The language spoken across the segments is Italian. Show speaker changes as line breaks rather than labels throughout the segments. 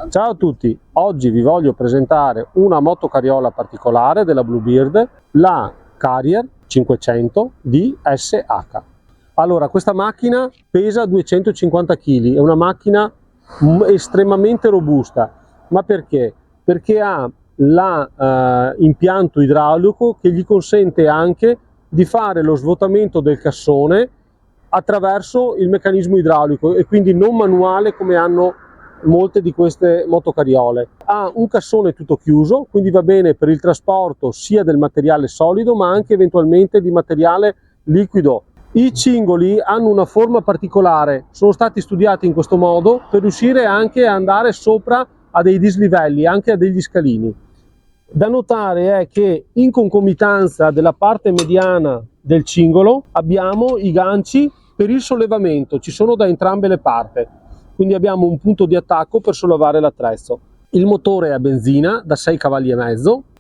Ciao a tutti, oggi vi voglio presentare una motocarriola particolare della Bluebird, la Carrier 500 DSH. Allora, questa macchina pesa 250 kg, è una macchina estremamente robusta, ma perché? Perché ha l'impianto idraulico che gli consente anche di fare lo svuotamento del cassone attraverso il meccanismo idraulico e quindi non manuale come hanno molte di queste motocarriole. Ha un cassone tutto chiuso, quindi va bene per il trasporto sia del materiale solido ma anche eventualmente di materiale liquido. I cingoli hanno una forma particolare, sono stati studiati in questo modo per riuscire anche ad andare sopra a dei dislivelli, anche a degli scalini. Da notare è che in concomitanza della parte mediana del cingolo abbiamo i ganci per il sollevamento, ci sono da entrambe le parti, quindi abbiamo un punto di attacco per sollevare l'attrezzo. Il motore è a benzina da 6,5 cavalli,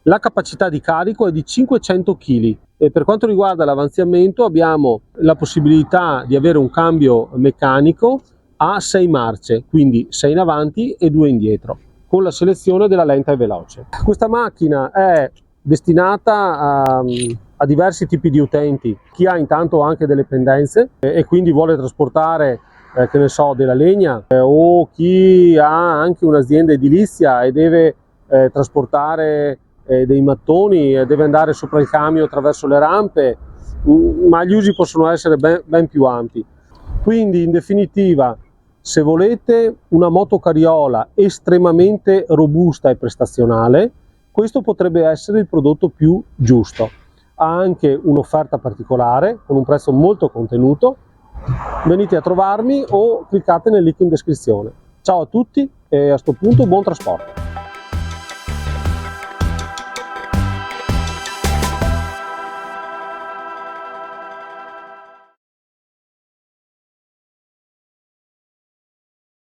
la capacità di carico è di 500 kg e per quanto riguarda l'avanzamento abbiamo la possibilità di avere un cambio meccanico a 6 marce, quindi 6 in avanti e 2 indietro, con la selezione della lenta e veloce. Questa macchina è destinata a diversi tipi di utenti, chi ha intanto anche delle pendenze e quindi vuole trasportare che ne so, della legna, o chi ha anche un'azienda edilizia e deve trasportare dei mattoni e deve andare sopra il camion attraverso le rampe, ma gli usi possono essere ben più ampi. Quindi in definitiva, se volete una motocarriola estremamente robusta e prestazionale, questo potrebbe essere il prodotto più giusto. Ha anche un'offerta particolare con un prezzo molto contenuto. Venite a trovarmi o cliccate nel link in descrizione. Ciao a tutti e a questo punto buon trasporto.